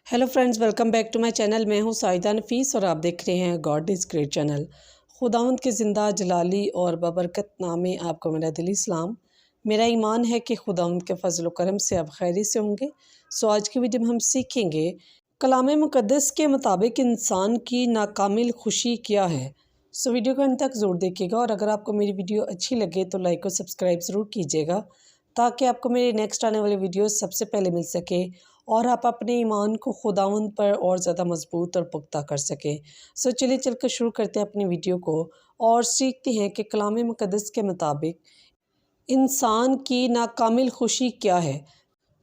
Hello friends, welcome back to my channel. मैं हूं साइदा नफीस और आप देख रहे हैं गॉड इज़ ग्रेट चैनल। खुदावंद के ज़िंदा जलाली और बबरकत नामे आपको मेरा दिली सलाम। मेरा ईमान है कि खुदावंद के फजल व करम से आप खैरियत से होंगे। सो आज की वीडियो में हम सीखेंगे कलाम मुक़द्दस के मुताबिक इंसान की नाकामिल खुशी क्या है। सो वीडियो को अंत तक ज़रूर देखिएगा और अगर आपको मेरी वीडियो अच्छी लगे तो लाइक और सब्सक्राइब ज़रूर कीजिएगा ताकि आपको मेरी नेक्स्ट आने वाली वीडियो सबसे पहले मिल सके और आप अपने ईमान को खुदावंद पर और ज़्यादा मजबूत और पुख्ता कर सकें। सो चलिए चलकर शुरू करते हैं अपनी वीडियो को और सीखते हैं कि कलाम मुक़द्दस के मुताबिक इंसान की नाकामिल खुशी क्या है।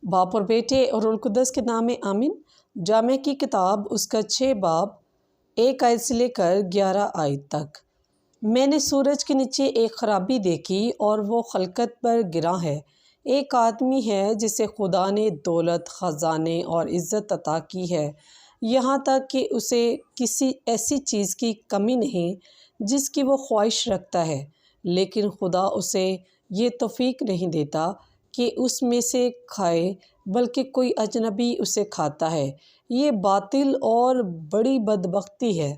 बाप और बेटे और रुल कुद्दस के नाम में आमीन। जामे की किताब उसका 6 बाब 1 आयत से लेकर 11 आयत तक। मैंने सूरज के नीचे एक खराबी देखी और वो खलकत पर गिरा है। एक आदमी है जिसे खुदा ने दौलत, ख़जाने और इज़्ज़त अता की है, यहाँ तक कि उसे किसी ऐसी चीज़ की कमी नहीं जिसकी वो ख्वाहिश रखता है, लेकिन खुदा उसे ये तौफ़ीक नहीं देता कि उसमें से खाए, बल्कि कोई अजनबी उसे खाता है। ये बातिल और बड़ी बदबख्ती है।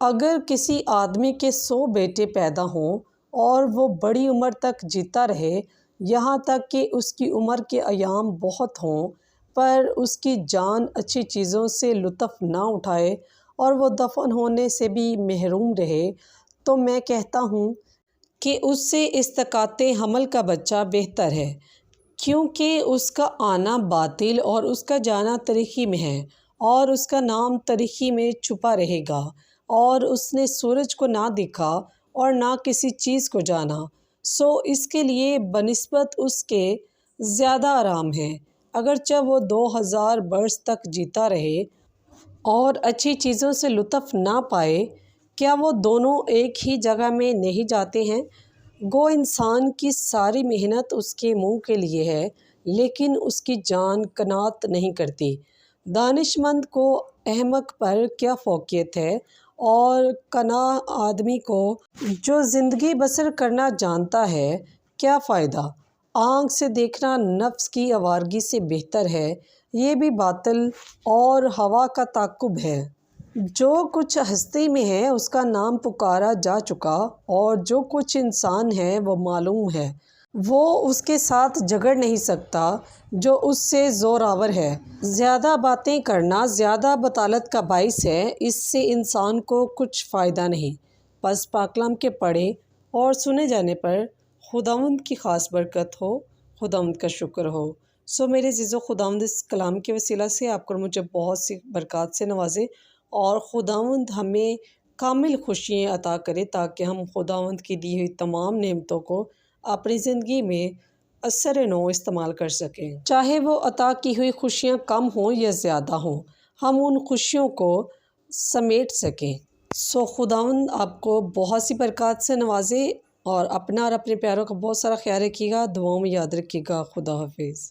अगर किसी आदमी के 100 बेटे पैदा हों और वो बड़ी उम्र तक जीता रहे, यहाँ तक कि उसकी उम्र के अयाम बहुत हों, पर उसकी जान अच्छी चीज़ों से लुत्फ़ ना उठाए और वो दफन होने से भी महरूम रहे, तो मैं कहता हूँ कि उससे इस्तकाते हमल का बच्चा बेहतर है, क्योंकि उसका आना बातिल और उसका जाना तरीक़ी में है और उसका नाम तरीक़ी में छुपा रहेगा। और उसने सूरज को ना देखा और ना किसी चीज़ को जाना, सो इसके लिए बनिस्बत उसके ज़्यादा आराम है। अगरचे वो 2000 बरस तक जीता रहे और अच्छी चीज़ों से लुत्फ़ ना पाए, क्या वो दोनों एक ही जगह में नहीं जाते हैं? गो इंसान की सारी मेहनत उसके मुंह के लिए है, लेकिन उसकी जान कनात नहीं करती। दानिशमंद को अहमक पर क्या फ़ौक़ियत है और कना आदमी को जो ज़िंदगी बसर करना जानता है क्या फ़ायदा। आँख से देखना नफ्स की आवारगी से बेहतर है, ये भी बातिल और हवा का ताक़ुब है। जो कुछ हस्ती में है उसका नाम पुकारा जा चुका और जो कुछ इंसान है वो मालूम है। वो उसके साथ झगड़ नहीं सकता जो उससे ज़ोरावर है। ज़्यादा बातें करना ज़्यादा बतालत का बाइस है, इससे इंसान को कुछ फ़ायदा नहीं। बस पाकलाम के पढ़े और सुने जाने पर खुदावंद की ख़ास बरकत हो, खुदावंद का शुक्र हो। सो मेरे ज़ीज़ो, खुदावंद इस कलाम के वसीला से आपको मुझे बहुत सी बरकत से नवाजे और खुदावंद हमें कामिल खुशियाँ अता करे ताकि हम खुदावंद की दी हुई तमाम नेमतों को अपनी ज़िंदगी में असर नो इस्तेमाल कर सकें। चाहे वो अता की हुई खुशियाँ कम हों या ज़्यादा हों, हम उन खुशियों को समेट सकें। सो खुदावंद आपको बहुत सी बरकत से नवाजे और अपना और अपने प्यारों का बहुत सारा ख्याल रखिएगा। दुआओं में याद रखिएगा। खुदा हाफिज़।